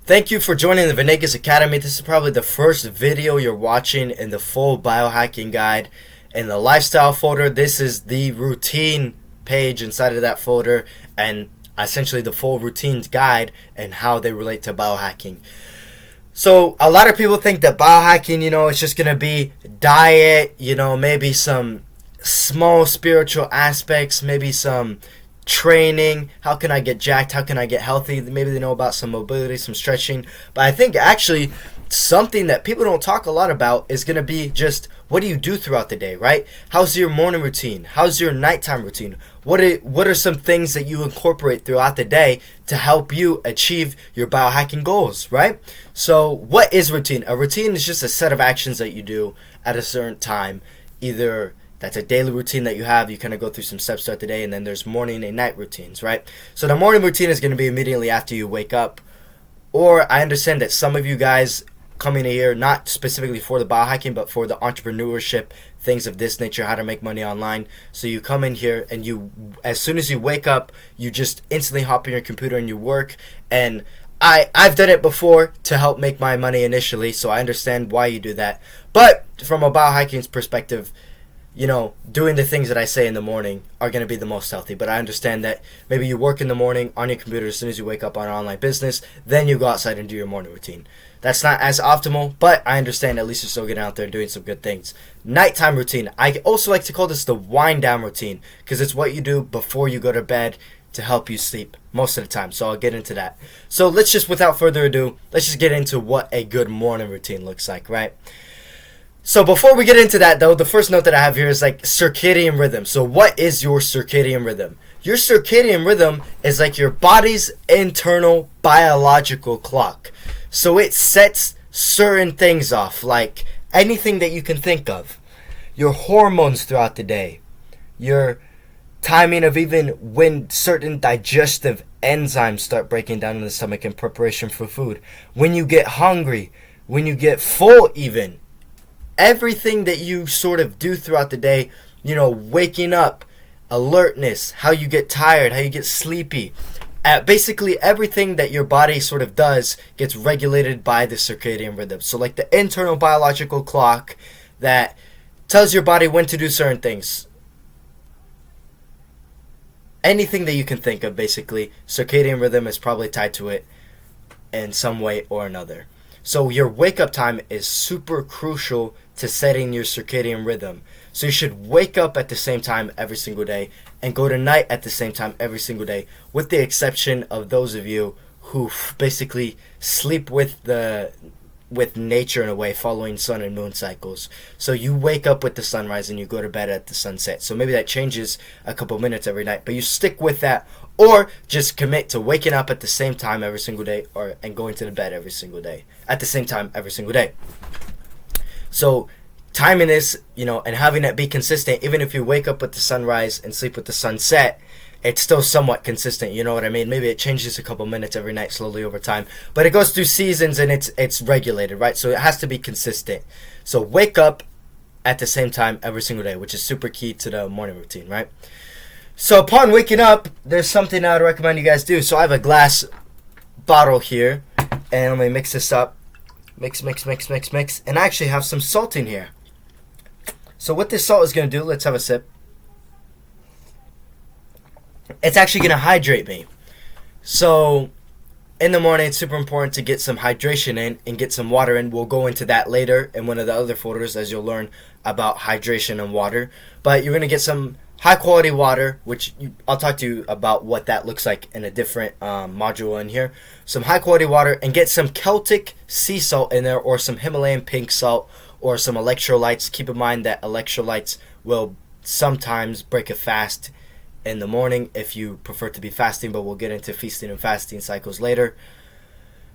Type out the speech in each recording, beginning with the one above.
Thank you for joining the Venegas Academy. This is probably the first video you're watching in the full biohacking guide. In the lifestyle folder, this is the routine page inside of that folder and essentially the full routines guide and how they relate to biohacking. So a lot of people think that biohacking, it's just going to be diet, maybe some small spiritual aspects, maybe some training. How can I get jacked? How can I get healthy? Maybe they know about some mobility, some stretching. But I think actually something that people don't talk a lot about is going to be just what do you do throughout the day, right? How's your morning routine? How's your nighttime routine? What are some things that you incorporate throughout the day to help you achieve your biohacking goals, right? So what is routine? A routine is just a set of actions that you do at a certain time. Either that's a daily routine that you have. You kind of go through some steps throughout the day, and then there's morning and night routines, right? So the morning routine is going to be immediately after you wake up. Or I understand that some of you guys coming here, not specifically for the biohacking, but for the entrepreneurship, things of this nature, how to make money online. So you come in here and you, as soon as you wake up, you just instantly hop on your computer and you work. And I've done it before to help make my money initially, so I understand why you do that. But from a biohacking perspective, doing the things that I say in the morning are going to be the most healthy. But I understand that maybe you work in the morning on your computer as soon as you wake up on an online business, then you go outside and do your morning routine. That's not as optimal, but I understand at least you're still getting out there and doing some good things. Nighttime routine. I also like to call this the wind down routine because it's what you do before you go to bed to help you sleep most of the time. So I'll get into that. So without further ado, let's just get into what a good morning routine looks like, right? So before we get into that, though, the first note that I have here is like circadian rhythm. So what is your circadian rhythm? Your circadian rhythm is like your body's internal biological clock. So it sets certain things off, like anything that you can think of. Your hormones throughout the day. Your timing of even when certain digestive enzymes start breaking down in the stomach in preparation for food. When you get hungry. When you get full even. Everything that you sort of do throughout the day, waking up, alertness, how you get tired, how you get sleepy. Basically everything that your body sort of does gets regulated by the circadian rhythm. So like the internal biological clock that tells your body when to do certain things. Anything that you can think of, basically, circadian rhythm is probably tied to it in some way or another. So your wake up time is super crucial to setting your circadian rhythm. So you should wake up at the same time every single day and go to night at the same time every single day, with the exception of those of you who basically sleep with nature in a way, following sun and moon cycles. So you wake up with the sunrise and you go to bed at the sunset. So maybe that changes a couple minutes every night, but you stick with that, or just commit to waking up at the same time every single day, and going to the bed every single day at the same time every single day. So timing this, and having it be consistent, even if you wake up with the sunrise and sleep with the sunset, it's still somewhat consistent, you know what I mean? Maybe it changes a couple minutes every night slowly over time, but it goes through seasons and it's regulated, right? So it has to be consistent. So wake up at the same time every single day, which is super key to the morning routine, right? So upon waking up, there's something I would recommend you guys do. So I have a glass bottle here, and let me mix this up. Mix, and I actually have some salt in here. So what this salt is going to do, let's have a sip. It's actually going to hydrate me. So in the morning, it's super important to get some hydration in and get some water in. We'll go into that later in one of the other folders as you'll learn about hydration and water. But you're going to get some high quality water, which I'll talk to you about what that looks like in a different module in here. Some high quality water, and get some Celtic sea salt in there, or some Himalayan pink salt, or some electrolytes. Keep in mind that electrolytes will sometimes break a fast in the morning if you prefer to be fasting, but we'll get into feasting and fasting cycles later.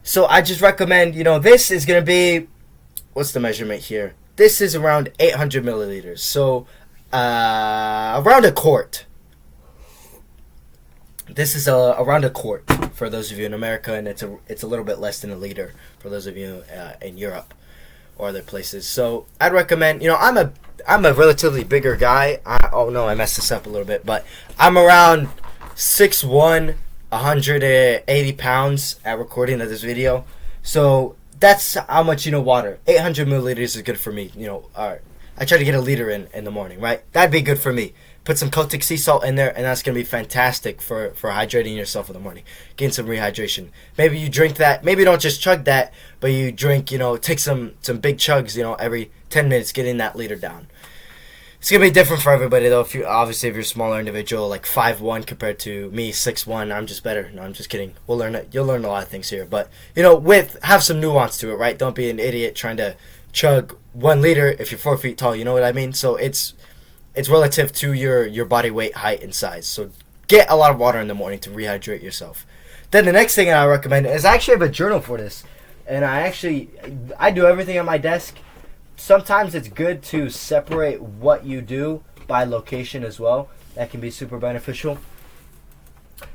So I just recommend, this is going to be, what's the measurement here? This is around 800 milliliters. So around a quart. This is around a quart for those of you in America, and it's a little bit less than a liter for those of you in Europe or other places. So I'd recommend, I'm a relatively bigger guy. I messed this up a little bit, but I'm around 6'1", 180 pounds at recording of this video. So that's how much, water. 800 milliliters is good for me. I try to get a liter in the morning, right? That'd be good for me. Put some Celtic sea salt in there, and that's going to be fantastic for hydrating yourself in the morning. Gain some rehydration. Maybe you drink that. Maybe you don't just chug that, but you drink, take some big chugs, every 10 minutes, getting that liter down. It's going to be different for everybody, though. If you're a smaller individual, like 5'1" compared to me, 6'1", I'm just better. No, I'm just kidding. We'll learn it. You'll learn a lot of things here. But, have some nuance to it, right? Don't be an idiot trying to chug 1 liter if you're 4 feet tall. You know what I mean? So it's relative to your body weight, height, and size. So get a lot of water in the morning to rehydrate yourself. Then the next thing I recommend is I actually have a journal for this. And I do everything on my desk. Sometimes it's good to separate what you do by location as well. That can be super beneficial.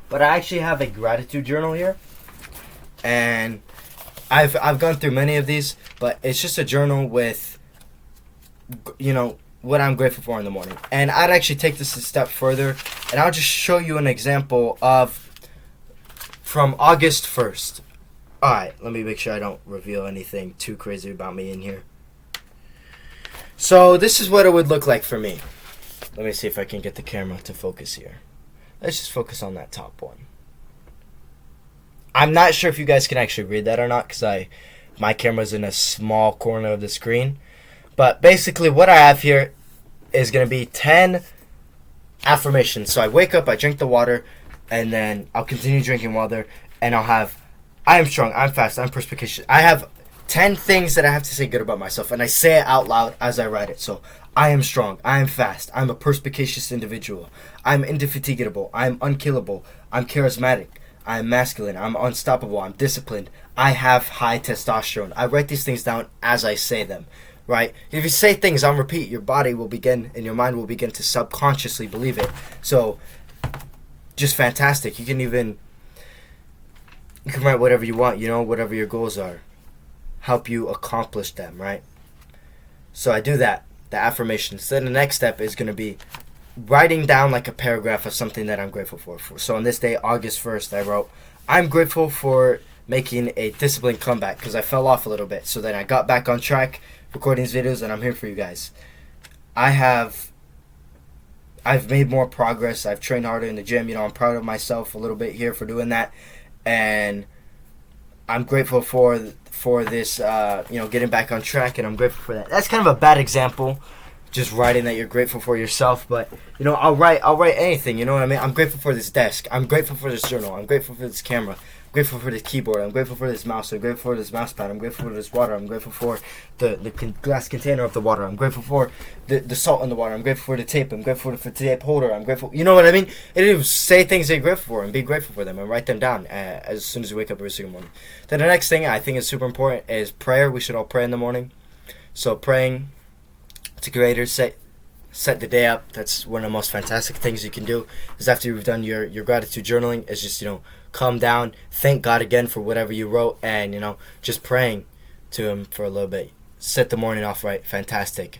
But I actually have a gratitude journal here. And I've gone through many of these, but it's just a journal with, what I'm grateful for in the morning. And I'd actually take this a step further, and I'll just show you an example from August 1st. Alright, let me make sure I don't reveal anything too crazy about me in here. So this is what it would look like for me. Let me see if I can get the camera to focus here. Let's just focus on that top one. I'm not sure if you guys can actually read that or not, because my camera's in a small corner of the screen. But basically what I have here is going to be 10 affirmations. So I wake up, I drink the water, and then I'll continue drinking water, and I'll have, I am strong, I'm fast, I'm perspicacious. I have 10 things that I have to say good about myself, and I say it out loud as I write it. So I am strong, I am fast, I'm a perspicacious individual, I'm indefatigable, I'm unkillable, I'm charismatic, I'm masculine, I'm unstoppable, I'm disciplined, I have high testosterone. I write these things down as I say them. Right? If you say things on repeat, your body will begin and your mind will begin to subconsciously believe it. So, just fantastic. You can write whatever you want, whatever your goals are. Help you accomplish them, right? So I do that, the affirmations. Then the next step is going to be writing down like a paragraph of something that I'm grateful for. So on this day, August 1st, I wrote, I'm grateful for making a disciplined comeback because I fell off a little bit. So then I got back on track, recording these videos, and I'm here for you guys. I've made more progress. I've trained harder in the gym. I'm proud of myself a little bit here for doing that, and I'm grateful for this. Getting back on track, and I'm grateful for that. That's kind of a bad example, just writing that you're grateful for yourself. But I'll write anything. You know what I mean? I'm grateful for this desk. I'm grateful for this journal. I'm grateful for this camera. I'm grateful for this keyboard. I'm grateful for this mouse. I'm grateful for this mouse pad. I'm grateful for this water. I'm grateful for the glass container of the water. I'm grateful for the salt in the water. I'm grateful for the tape. I'm grateful for the tape holder. I'm grateful. You know what I mean? It is say things that you're grateful for and be grateful for them and write them down as soon as you wake up every single morning. Then the next thing I think is super important is prayer. We should all pray in the morning. So praying to Creator, set the day up. That's one of the most fantastic things you can do. Is after you've done your gratitude journaling, is just calm down, thank God again for whatever you wrote, and just praying to Him for a little bit. Set the morning off right. Fantastic.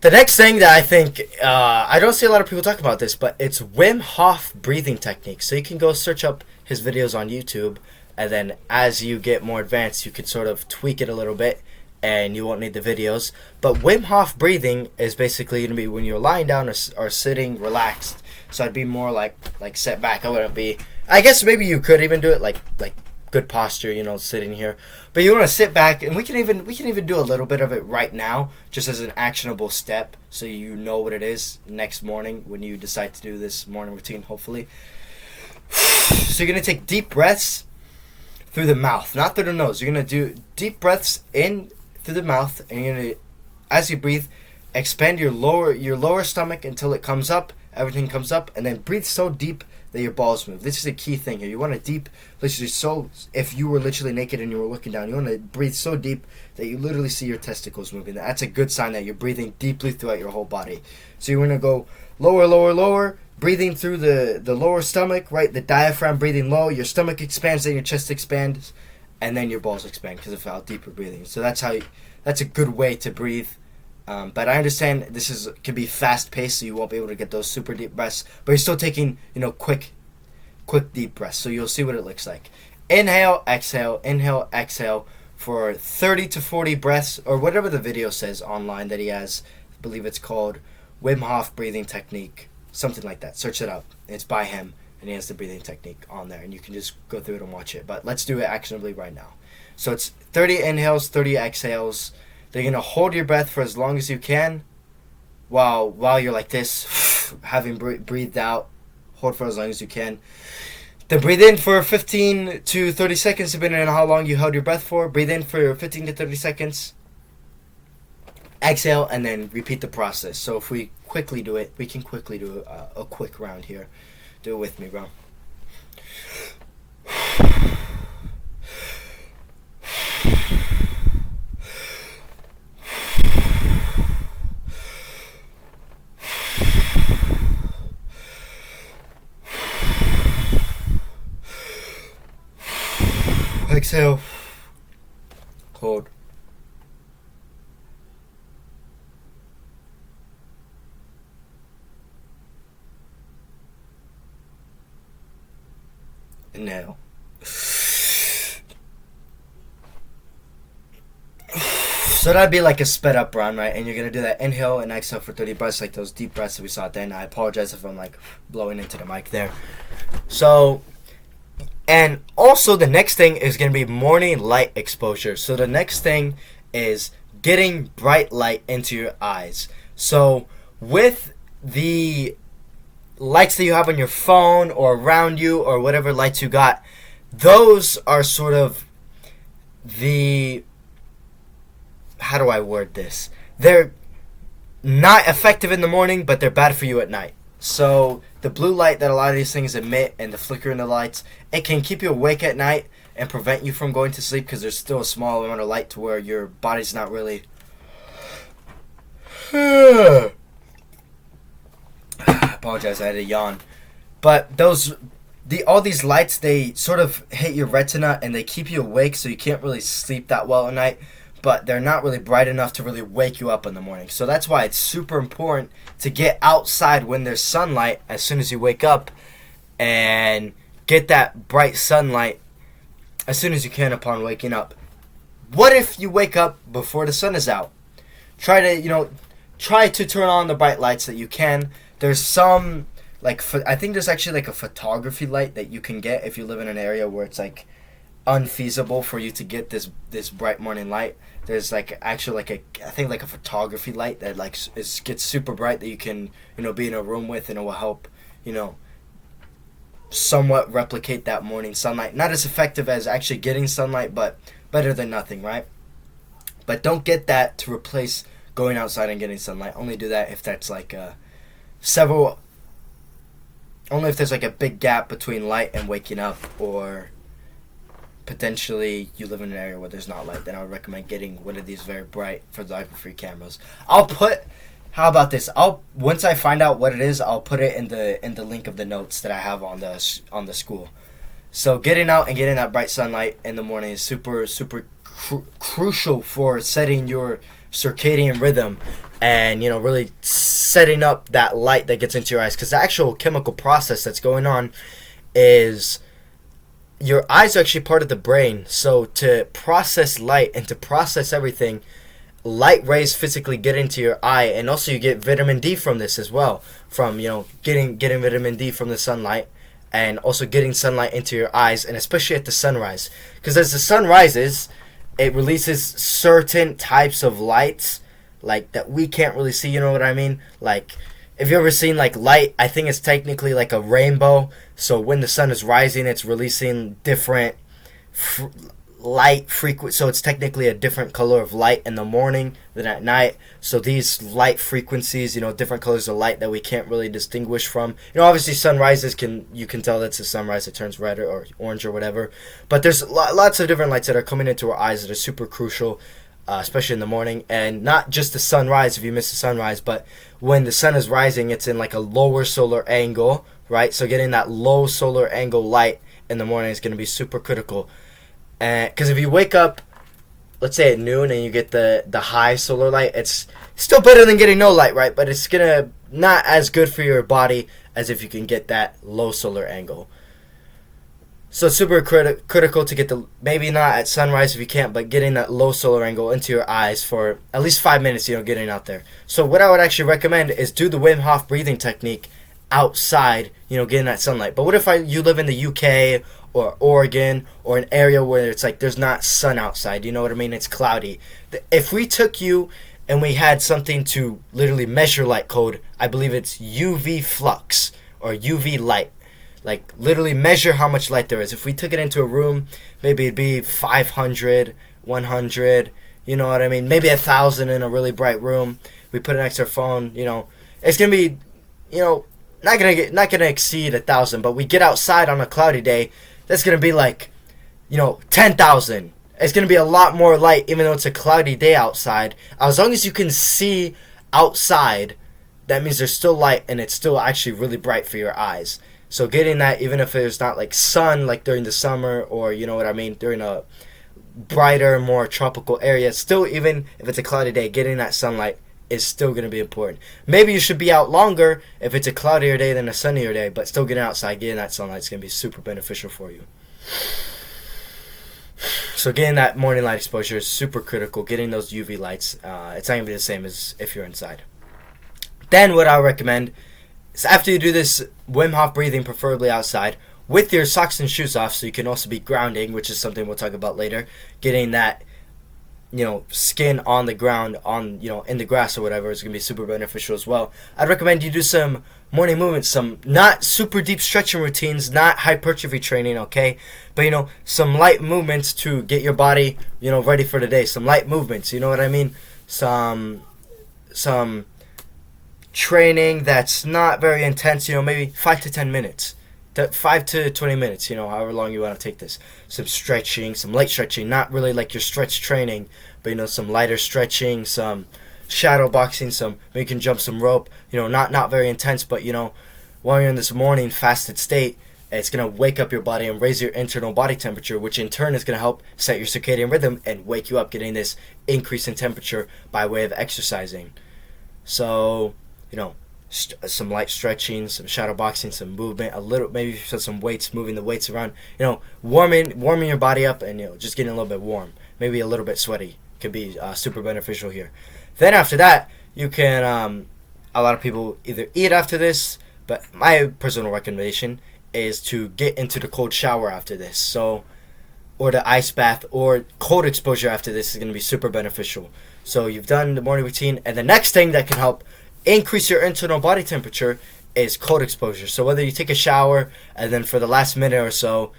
The next thing that I think I don't see a lot of people talk about this, but it's Wim Hof breathing technique. So you can go search up his videos on YouTube, and then as you get more advanced, you could sort of tweak it a little bit, and you won't need the videos. But Wim Hof breathing is basically going to be when you're lying down or sitting relaxed. So I'd be more like set back. I wouldn't be. I guess maybe you could even do it like good posture, sitting here. But you want to sit back, and we can even do a little bit of it right now, just as an actionable step, so you know what it is next morning when you decide to do this morning routine. Hopefully. So you're gonna take deep breaths through the mouth, not through the nose. You're gonna do deep breaths in through the mouth, and you're gonna, as you breathe, expand your lower stomach until it comes up. Everything comes up, and then breathe so deep that your balls move. This is a key thing here. You want to if you were literally naked and you were looking down, you want to breathe so deep that you literally see your testicles moving. That's a good sign that you're breathing deeply throughout your whole body. So you want to go lower, breathing through the lower stomach, right? The diaphragm breathing low, your stomach expands, then your chest expands, and then your balls expand because of how deep you're breathing. So that's a good way to breathe. But I understand this can be fast paced, so you won't be able to get those super deep breaths. But you're still taking, quick quick deep breaths. So you'll see what it looks like. Inhale, exhale for 30 to 40 breaths, or whatever the video says online that he has. I believe it's called Wim Hof breathing technique, something like that. Search it up. It's by him, and he has the breathing technique on there, and you can just go through it and watch it. But let's do it actionably right now. So it's 30 inhales, 30 exhales. They're going to hold your breath for as long as you can while you're like this, having breathed out. Hold for as long as you can. Then breathe in for 15 to 30 seconds, depending on how long you held your breath for. Breathe in for 15 to 30 seconds. Exhale, and then repeat the process. So if we quickly do it, we can quickly do a quick round here. Do it with me, bro. Exhale. Hold. Inhale. So that'd be like a sped up run, right? And you're gonna do that inhale and exhale for 30 breaths, like those deep breaths that we saw at the end. I apologize if I'm like blowing into the mic there. So, and also the next thing is gonna be morning light exposure. So the next thing is getting bright light into your eyes. So with the lights that you have on your phone or around you or whatever lights you got, those are sort of the, how do I word this? They're not effective in the morning, but they're bad for you at night. So the blue light that a lot of these things emit and the flicker in the lights, it can keep you awake at night and prevent you from going to sleep because there's still a small amount of light to where your body's not really I apologize, I had a yawn. But all these lights, they sort of hit your retina and they keep you awake, so you can't really sleep that well at night. But they're not really bright enough to really wake you up in the morning. So that's why it's super important to get outside when there's sunlight as soon as you wake up and get that bright sunlight as soon as you can upon waking up. What if you wake up before the sun is out? Try to turn on the bright lights that you can. There's some, I think there's actually like a photography light that you can get if you live in an area where it's like unfeasible for you to get this bright morning light. There's I think a photography light that gets super bright that you can be in a room with, and it will help somewhat replicate that morning sunlight. Not as effective as actually getting sunlight, but better than nothing, right? But don't get that to replace going outside and getting sunlight. Only do that if that's only if there's a big gap between light and waking up, or potentially you live in an area where there's not light. Then I would recommend getting one of these very bright photography cameras. How about this? Once I find out what it is, I'll put it in the link of the notes that I have on the school. So getting out and getting that bright sunlight in the morning is super crucial for setting your circadian rhythm and really setting up that light that gets into your eyes, because the actual chemical process that's going on is your eyes are actually part of the brain. So to process light and to process everything, light rays physically get into your eye, and also you get vitamin D from this as well, from getting vitamin D from the sunlight, and also getting sunlight into your eyes, and especially at the sunrise, because as the sun rises, it releases certain types of lights that we can't really see. You know what I mean? If you've ever seen light, I think it's technically like a rainbow. So when the sun is rising, it's releasing different light frequency. So it's technically a different color of light in the morning than at night. So these light frequencies, different colors of light that we can't really distinguish from. Obviously sunrises you can tell that's a sunrise. It turns red or orange or whatever. But there's lots of different lights that are coming into our eyes that are super crucial, especially in the morning. And not just the sunrise if you miss the sunrise, but when the sun is rising, it's in a lower solar angle, right? So getting that low solar angle light in the morning is going to be super critical. Because if you wake up, let's say at noon, and you get the high solar light, it's still better than getting no light, right? But it's going to not as good for your body as if you can get that low solar angle. So it's super critical to get the, maybe not at sunrise if you can't, but getting that low solar angle into your eyes for at least 5 minutes, getting out there. So what I would actually recommend is do the Wim Hof breathing technique outside, getting that sunlight. But what if you live in the UK or Oregon or an area where it's like there's not sun outside, you know what I mean? It's cloudy. If we took you and we had something to literally measure light code, I believe it's UV flux or UV light. Like literally measure how much light there is. If we took it into a room, maybe it'd be 500, 100, you know what I mean? Maybe 1,000 in a really bright room. We put it next to our phone, it's gonna be, not gonna exceed 1,000. But we get outside on a cloudy day, that's gonna be like, 10,000. It's gonna be a lot more light, even though it's a cloudy day outside. As long as you can see outside, that means there's still light and it's still actually really bright for your eyes. So getting that, even if there's not like sun like during the summer or during a brighter, more tropical area, still, even if it's a cloudy day, getting that sunlight is still going to be important. Maybe you should be out longer if it's a cloudier day than a sunnier day, but still getting outside, getting that sunlight is going to be super beneficial for you. So getting that morning light exposure is super critical. Getting those UV lights, it's not going to be the same as if you're inside. Then what I recommend is after you do this Wim Hof breathing, preferably outside, with your socks and shoes off, so you can also be grounding, which is something we'll talk about later. Getting that, skin on the ground, in the grass or whatever, is going to be super beneficial as well. I'd recommend you do some morning movements, some not super deep stretching routines, not hypertrophy training, okay? But, some light movements to get your body, ready for the day. Some light movements, you know what I mean? Some training that's not very intense, maybe 5 to 10 minutes. 5 to 20 minutes, however long you want to take this. Some stretching, some light stretching, not really like your stretch training, but some lighter stretching, some shadow boxing, maybe you can jump some rope, not very intense, but while you're in this morning fasted state, it's going to wake up your body and raise your internal body temperature, which in turn is going to help set your circadian rhythm and wake you up, getting this increase in temperature by way of exercising. So, some light stretching, some shadow boxing, some movement, a little, maybe some weights, moving the weights around, warming your body up and, just getting a little bit warm, maybe a little bit sweaty could be super beneficial here. Then after that, you can, a lot of people either eat after this, but my personal recommendation is to get into the cold shower after this. So, or the ice bath or cold exposure after this is going to be super beneficial. So you've done the morning routine, and the next thing that can help increase your internal body temperature is cold exposure. So whether you take a shower and then for the last minute or so,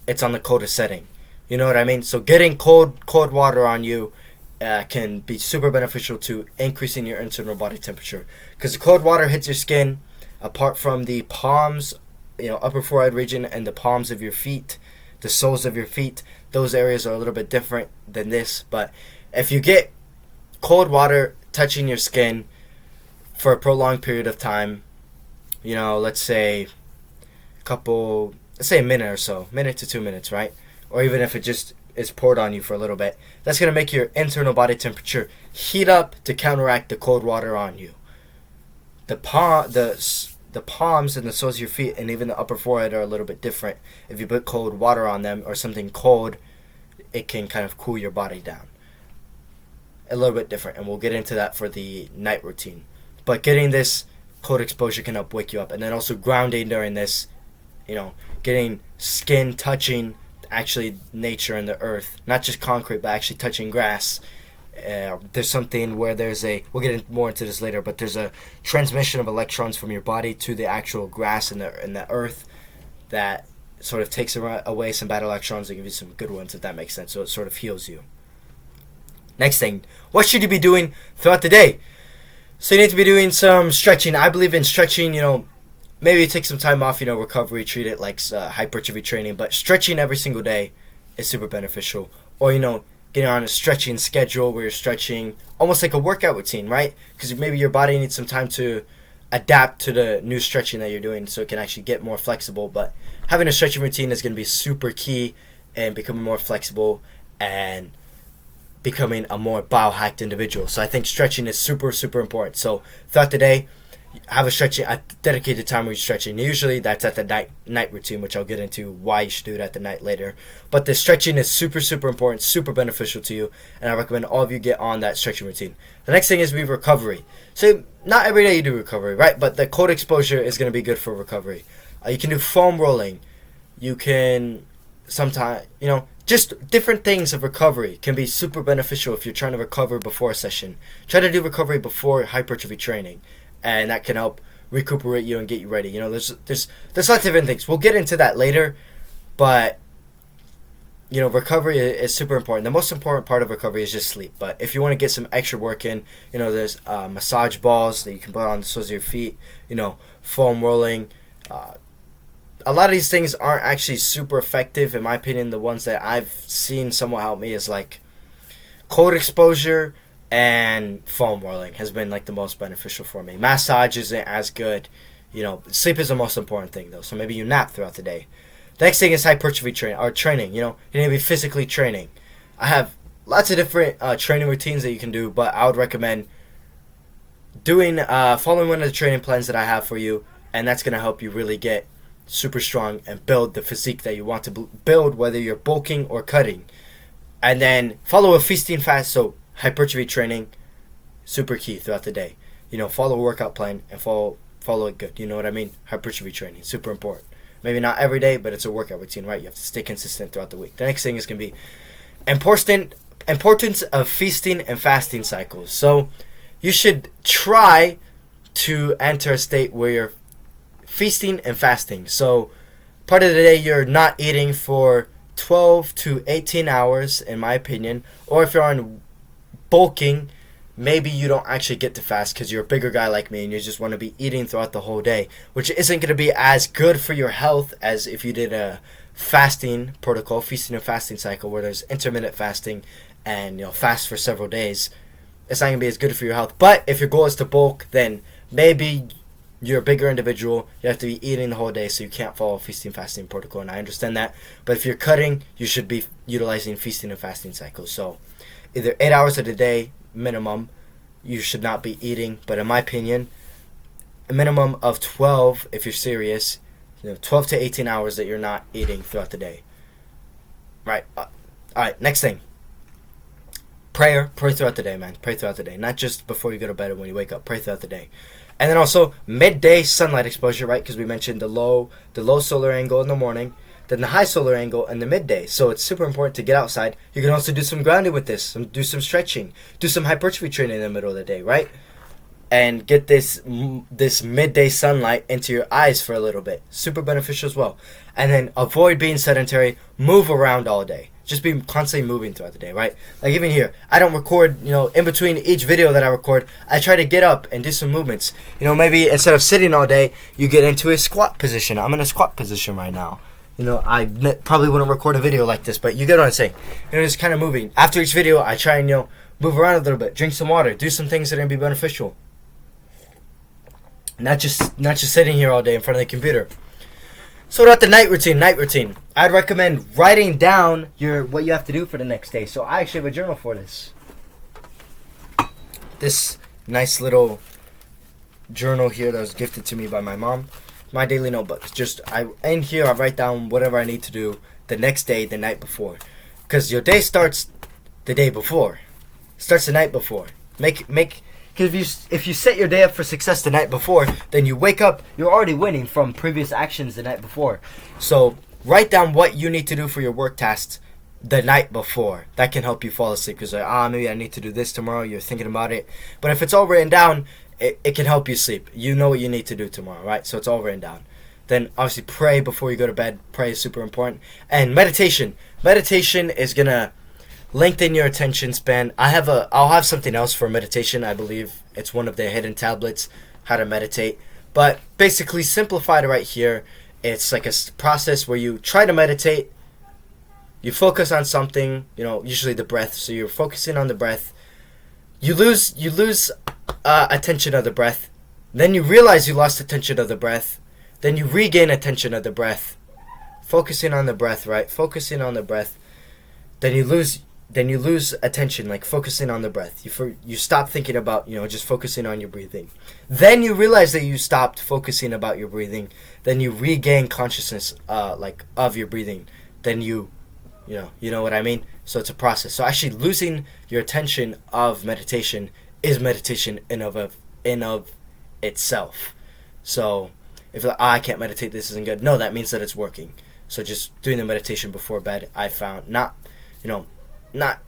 it's on the coldest setting. You know what I mean? So getting cold water on you can be super beneficial to increasing your internal body temperature. Because the cold water hits your skin, apart from the palms, upper forehead region and the palms of your feet, the soles of your feet. Those areas are a little bit different than this. But if you get cold water touching your skin for a prolonged period of time, let's say a minute or so, minute to 2 minutes, right? Or even if it just is poured on you for a little bit, that's going to make your internal body temperature heat up to counteract the cold water on you. The palms and the soles of your feet and even the upper forehead are a little bit different. If you put cold water on them or something cold, it can kind of cool your body down. A little bit different, and we'll get into that for the night routine. But getting this cold exposure can help wake you up. And then also grounding during this, getting skin touching actually nature and the earth. Not just concrete, but actually touching grass. There's something where we'll get more into this later, but there's a transmission of electrons from your body to the actual grass and the earth that sort of takes away some bad electrons and gives you some good ones, if that makes sense. So it sort of heals you. Next thing, what should you be doing throughout the day? So you need to be doing some stretching. I believe in stretching, maybe you take some time off, recovery, treat it like hypertrophy training, but stretching every single day is super beneficial. Or, getting on a stretching schedule where you're stretching almost like a workout routine, right? Because maybe your body needs some time to adapt to the new stretching that you're doing so it can actually get more flexible. But having a stretching routine is going to be super key in becoming more flexible and becoming a more biohacked individual. So I think stretching is super, super important. So throughout the day, have a dedicated time where you're stretching. Usually that's at the night routine, which I'll get into why you should do it at the night later. But the stretching is super, super important, super beneficial to you, and I recommend all of you get on that stretching routine. The next thing is recovery. So not every day you do recovery, right? But the cold exposure is going to be good for recovery. You can do foam rolling. You can sometimes, just different things of recovery can be super beneficial if you're trying to recover before a session. Try to do recovery before hypertrophy training, and that can help recuperate you and get you ready. There's lots of different things. We'll get into that later, but recovery is super important. The most important part of recovery is just sleep. But if you want to get some extra work in, there's massage balls that you can put on the soles of your feet. Foam rolling. A lot of these things aren't actually super effective, in my opinion. The ones that I've seen somewhat help me is like cold exposure and foam rolling has been like the most beneficial for me. Massage isn't as good. Sleep is the most important thing though. So maybe you nap throughout the day. The next thing is hypertrophy training. You need to be physically training. I have lots of different training routines that you can do, but I would recommend following one of the training plans that I have for you, and that's going to help you really get super strong and build the physique that you want to build, whether you're bulking or cutting. And then follow a feasting fast. So hypertrophy training, super key throughout the day. Follow a workout plan and follow it good. You know what I mean? Hypertrophy training, super important. Maybe not every day, but it's a workout routine, right? You have to stay consistent throughout the week. The next thing is going to be importance of feasting and fasting cycles. So you should try to enter a state where you're feasting and fasting. So part of the day you're not eating for 12 to 18 hours, in my opinion. Or if you're on bulking, maybe you don't actually get to fast because you're a bigger guy like me and you just want to be eating throughout the whole day, which isn't going to be as good for your health as if you did a fasting protocol, feasting and fasting cycle, where there's intermittent fasting and fast for several days. It's not going to be as good for your health. But if your goal is to bulk, then maybe you're a bigger individual, you have to be eating the whole day, so you can't follow a feasting fasting protocol, and I understand that. But if you're cutting, you should be utilizing feasting and fasting cycles. So either 8 hours of the day minimum you should not be eating, but in my opinion, a minimum of 12 if you're serious. 12 to 18 hours that you're not eating throughout the day. Right. Alright, next thing. Pray throughout the day, man. Pray throughout the day. Not just before you go to bed or when you wake up. Pray throughout the day. And then also midday sunlight exposure, right? Because we mentioned the low solar angle in the morning, then the high solar angle in the midday. So it's super important to get outside. You can also do some grounding with this, do some stretching, do some hypertrophy training in the middle of the day, right? And get this midday sunlight into your eyes for a little bit. Super beneficial as well. And then avoid being sedentary. Move around all day. Just be constantly moving throughout the day, right? Like even here, I don't record, in between each video that I record, I try to get up and do some movements. Maybe instead of sitting all day, you get into a squat position. I'm in a squat position right now. I probably wouldn't record a video like this, but you get what I'm saying. Just kind of moving. After each video, I try and, move around a little bit, drink some water, do some things that are going to be beneficial. Not just sitting here all day in front of the computer. So about the night routine, I'd recommend writing down what you have to do for the next day. So I actually have a journal for this. This nice little journal here that was gifted to me by my mom. My daily notebook. In here I write down whatever I need to do the next day, the night before. Because your day starts the day before. Starts the night before. Because if you set your day up for success the night before, then you wake up, you're already winning from previous actions the night before. So write down what you need to do for your work tasks the night before. That can help you fall asleep because maybe I need to do this tomorrow. You're thinking about it. But if it's all written down, it can help you sleep. You know what you need to do tomorrow, right? So it's all written down. Then obviously pray before you go to bed. Pray is super important. And meditation. Meditation is going to lengthen your attention span. I'll have something else for meditation. I believe it's one of the hidden tablets, how to meditate. But basically simplified right here, it's like a process where you try to meditate. You focus on something, usually the breath. So you're focusing on the breath. You lose attention of the breath. Then you realize you lost attention of the breath. Then you regain attention of the breath. Focusing on the breath, right? Focusing on the breath. Then you lose then you lose attention, like focusing on the breath. You stop thinking about, just focusing on your breathing. Then you realize that you stopped focusing about your breathing. Then you regain consciousness, like of your breathing. Then you know what I mean? So it's a process. So actually losing your attention of meditation is meditation in of itself. So if you're like, I can't meditate, this isn't good. No, that means that it's working. So just doing the meditation before bed, I found, not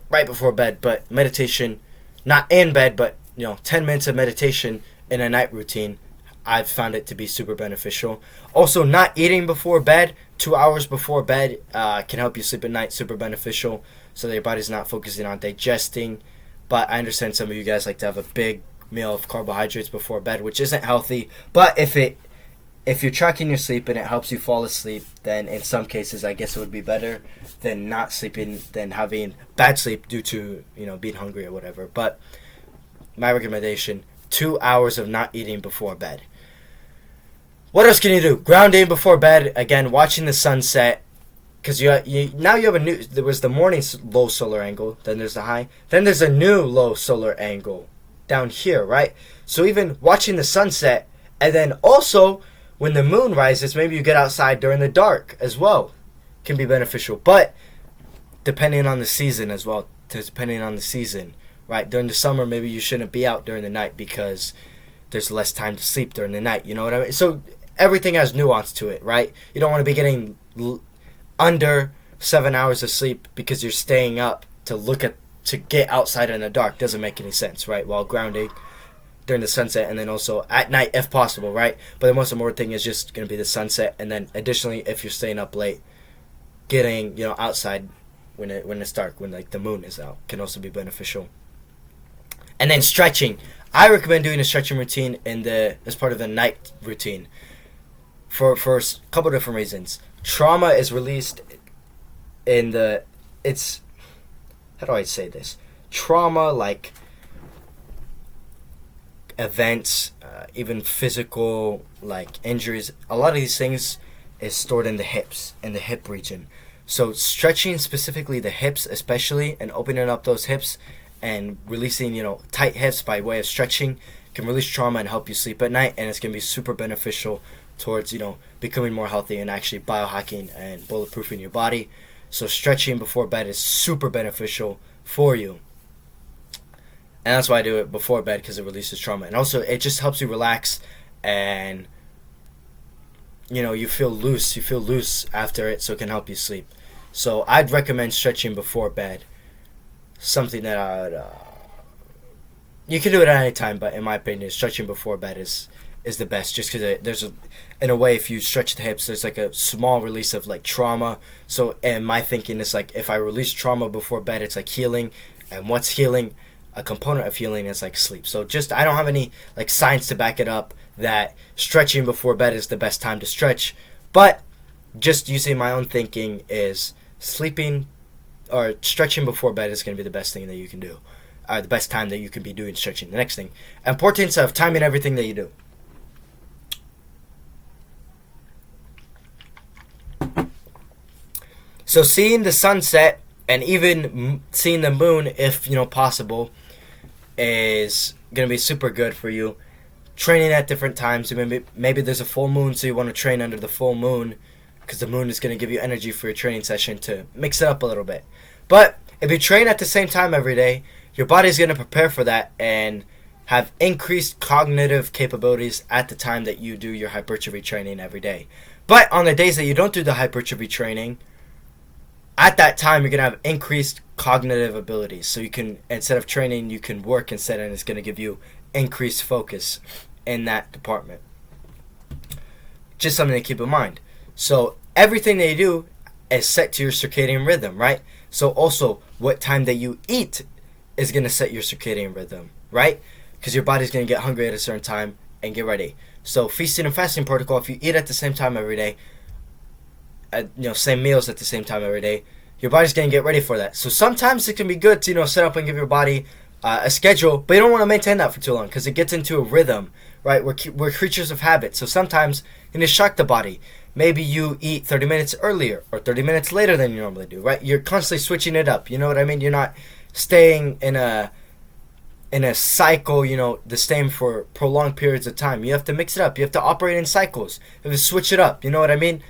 right before bed, but meditation, not in bed, but 10 minutes of meditation in a night routine, I've found it to be super beneficial. Also, not eating before bed, 2 hours before bed, can help you sleep at night, super beneficial, so that your body's not focusing on digesting. But I understand some of you guys like to have a big meal of carbohydrates before bed, which isn't healthy. But if you're tracking your sleep and it helps you fall asleep, then in some cases I guess it would be better than not sleeping, than having bad sleep due to being hungry or whatever. But my recommendation, 2 hours of not eating before bed. What else can you do? Grounding before bed. Again, watching the sunset. Because now you have a new... There was the morning low solar angle. Then there's the high. Then there's a new low solar angle down here, right? So even watching the sunset. And then also, when the moon rises, maybe you get outside during the dark as well. Can be beneficial. But depending on the season as well. Depending on the season, right? During the summer, maybe you shouldn't be out during the night because there's less time to sleep during the night. You know what I mean? So everything has nuance to it, right? You don't want to be getting under 7 hours of sleep because you're staying up to get outside in the dark. Doesn't make any sense, right? While grounding during the sunset, and then also at night if possible, right? But the most important thing is just going to be the sunset, and then additionally, if you're staying up late, getting outside when it's dark, when like the moon is out, can also be beneficial. And then stretching. I recommend doing a stretching routine as part of the night routine for a couple different reasons. Trauma is released how do I say this? Trauma, like events, even physical, like injuries, a lot of these things is stored in the hips, in the hip region. So stretching specifically the hips especially, and opening up those hips and releasing, tight hips by way of stretching can release trauma and help you sleep at night, and it's going to be super beneficial towards, becoming more healthy and actually biohacking and bulletproofing your body. So stretching before bed is super beneficial for you. And that's why I do it before bed, because it releases trauma. And also, it just helps you relax and, you feel loose. You feel loose after it, so it can help you sleep. So I'd recommend stretching before bed. Something that I would... you can do it at any time, but in my opinion, stretching before bed is the best. Just because in a way, if you stretch the hips, there's like a small release of like trauma. So, and my thinking is like, if I release trauma before bed, it's like healing. And what's healing? A component of healing is like sleep. So I don't have any like science to back it up that stretching before bed is the best time to stretch. But just using my own thinking is sleeping or stretching before bed is going to be the best thing that you can do. The best time that you can be doing stretching. The next thing, importance of timing everything that you do. So seeing the sunset and even seeing the moon, if possible, is going to be super good for you. Training at different times. Maybe there's a full moon, so you want to train under the full moon, because the moon is going to give you energy for your training session to mix it up a little bit. But if you train at the same time every day, your body's going to prepare for that and have increased cognitive capabilities at the time that you do your hypertrophy training every day. But on the days that you don't do the hypertrophy training, at that time you're going to have increased cognitive abilities. So you can, instead of training, you can work instead, and it's going to give you increased focus in that department. Just something to keep in mind. So everything that you do is set to your circadian rhythm, right? So also what time that you eat is going to set your circadian rhythm, right? Because your body's going to get hungry at a certain time and get ready. So feasting and fasting protocol, if you eat at the same time every day, same meals at the same time every day, your body's going to get ready for that. So sometimes it can be good to, set up and give your body a schedule, but you don't want to maintain that for too long because it gets into a rhythm, right? We're creatures of habit. So sometimes you need to shock the body. maybe you eat 30 minutes earlier or 30 minutes later than you normally do, right? You're constantly switching it up. You know what I mean? You're not staying in a cycle, the same for prolonged periods of time. You have to mix it up. You have to operate in cycles. You have to switch it up. You know what I mean?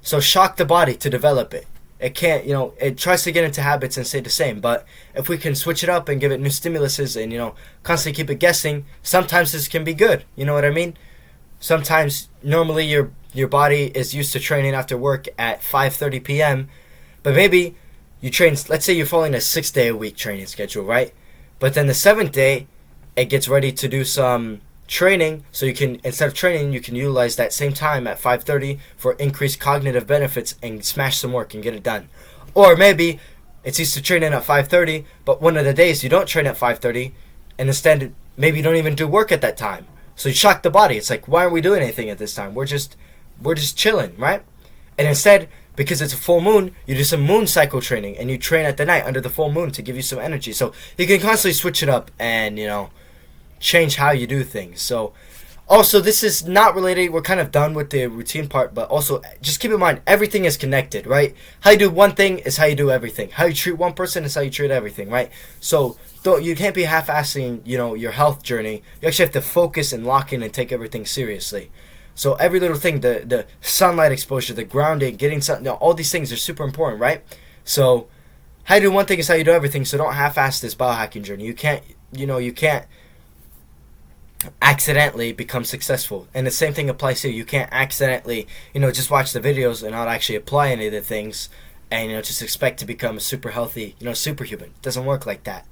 So shock the body to develop it. It can't, it tries to get into habits and stay the same. But if we can switch it up and give it new stimuluses and, constantly keep it guessing, sometimes this can be good. You know what I mean? Sometimes, normally your body is used to training after work at 5:30 p.m. But maybe you train, let's say you're following a 6-day-a-week training schedule, right? But then the 7th day, it gets ready to do some training. So you can, instead of training, you can utilize that same time at 5:30 for increased cognitive benefits and smash some work and get it done. Or maybe it's used to training at 5:30, but one of the days you don't train at 5:30, and instead maybe you don't even do work at that time. So you shock the body. It's like, why aren't we doing anything at this time? We're just chilling, right? And instead, because it's a full moon, you do some moon cycle training and you train at the night under the full moon to give you some energy. So you can constantly switch it up and, change how you do things. So also, this is not related. We're kind of done with the routine part, but also just keep in mind, everything is connected, right? How you do one thing is how you do everything. How you treat one person is how you treat everything, right? So you can't be half-assing, your health journey. You actually have to focus and lock in and take everything seriously. So every little thing, the sunlight exposure, the grounding, getting something, all these things are super important, right? So how you do one thing is how you do everything. So don't half-ass this biohacking journey. You can't accidentally become successful. And the same thing applies here. You can't accidentally, just watch the videos and not actually apply any of the things and, just expect to become a super healthy, superhuman. It doesn't work like that.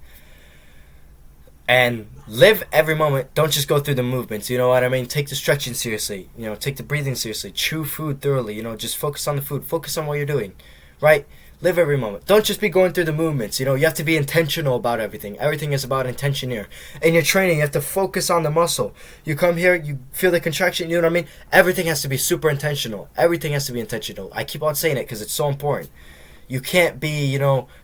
And live every moment. Don't just go through the movements. You know what I mean? Take the stretching seriously. Take the breathing seriously. Chew food thoroughly. Just focus on the food. Focus on what you're doing, right? Live every moment. Don't just be going through the movements. You have to be intentional about everything. Everything is about intention here. In your training, you have to focus on the muscle. You come here, you feel the contraction. You know what I mean? Everything has to be super intentional. Everything has to be intentional. I keep on saying it because it's so important. You can't be,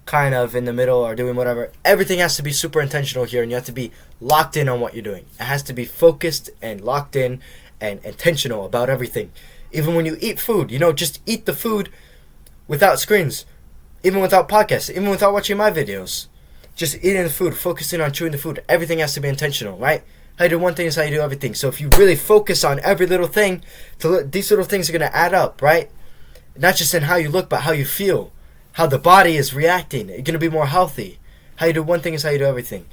kind of in the middle or doing whatever. Everything has to be super intentional here, and you have to be locked in on what you're doing. It has to be focused and locked in and intentional about everything. Even when you eat food, just eat the food without screens, even without podcasts, even without watching my videos. Just eating the food, focusing on chewing the food. Everything has to be intentional, right? How you do one thing is how you do everything. So if you really focus on every little thing, these little things are going to add up, right? Not just in how you look, but how you feel. How the body is reacting. You're going to be more healthy. How you do one thing is how you do everything.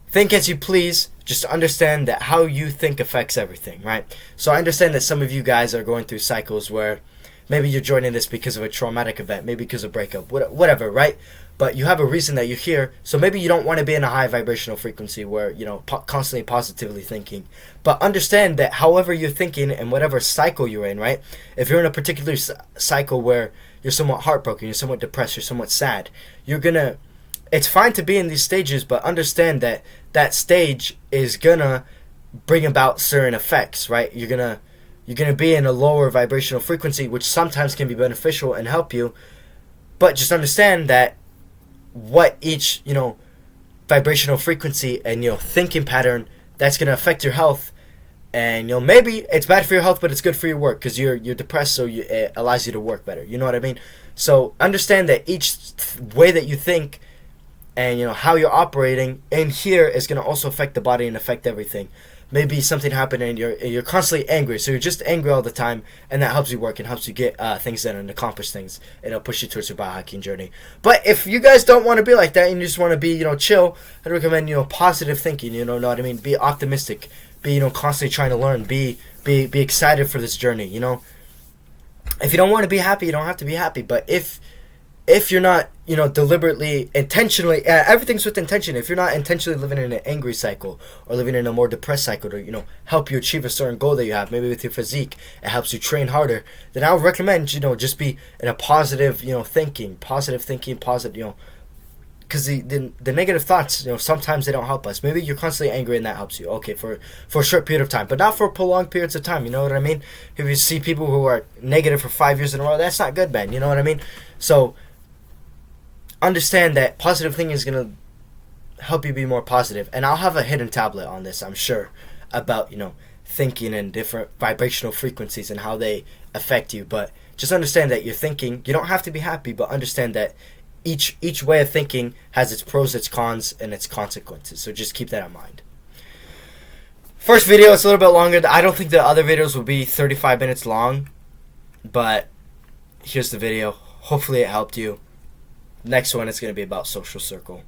Think as you please. Just understand that how you think affects everything, right? So I understand that some of you guys are going through cycles where maybe you're joining this because of a traumatic event, maybe because of breakup, whatever, right? But you have a reason that you're here. So maybe you don't want to be in a high vibrational frequency where, constantly positively thinking. But understand that however you're thinking and whatever cycle you're in, right? If you're in a particular cycle where you're somewhat heartbroken, you're somewhat depressed, you're somewhat sad, it's fine to be in these stages, but understand that that stage is gonna bring about certain effects, right? You're gonna be in a lower vibrational frequency, which sometimes can be beneficial and help you. But just understand that what each, vibrational frequency and, thinking pattern, that's going to affect your health. And, maybe it's bad for your health, but it's good for your work because you're depressed, so it allows you to work better. You know what I mean? So understand that each way that you think and, how you're operating in here is going to also affect the body and affect everything. Maybe something happened and you're constantly angry, so you're just angry all the time, and that helps you work and helps you get things done and accomplish things. It'll push you towards your biohacking journey. But if you guys don't want to be like that and you just want to be, chill, I'd recommend, positive thinking. Know what I mean? Be optimistic. Be, constantly trying to learn. Be excited for this journey. If you don't want to be happy, you don't have to be happy. But if you're not, deliberately, intentionally, everything's with intention. If you're not intentionally living in an angry cycle or living in a more depressed cycle to, help you achieve a certain goal that you have, maybe with your physique, it helps you train harder, then I would recommend, just be in a positive, thinking, positive, because the negative thoughts, sometimes they don't help us. Maybe you're constantly angry and that helps you. Okay, for a short period of time, but not for prolonged periods of time. You know what I mean? If you see people who are negative for 5 years in a row, that's not good, man. You know what I mean? So understand that positive thinking is going to help you be more positive. And I'll have a hidden tablet on this, I'm sure, about, thinking and different vibrational frequencies and how they affect you. But just understand that you're thinking. You don't have to be happy, but understand that each way of thinking has its pros, its cons, and its consequences. So just keep that in mind. First video, it's a little bit longer. I don't think the other videos will be 35 minutes long, but here's the video. Hopefully it helped you. Next one is going to be about social circle.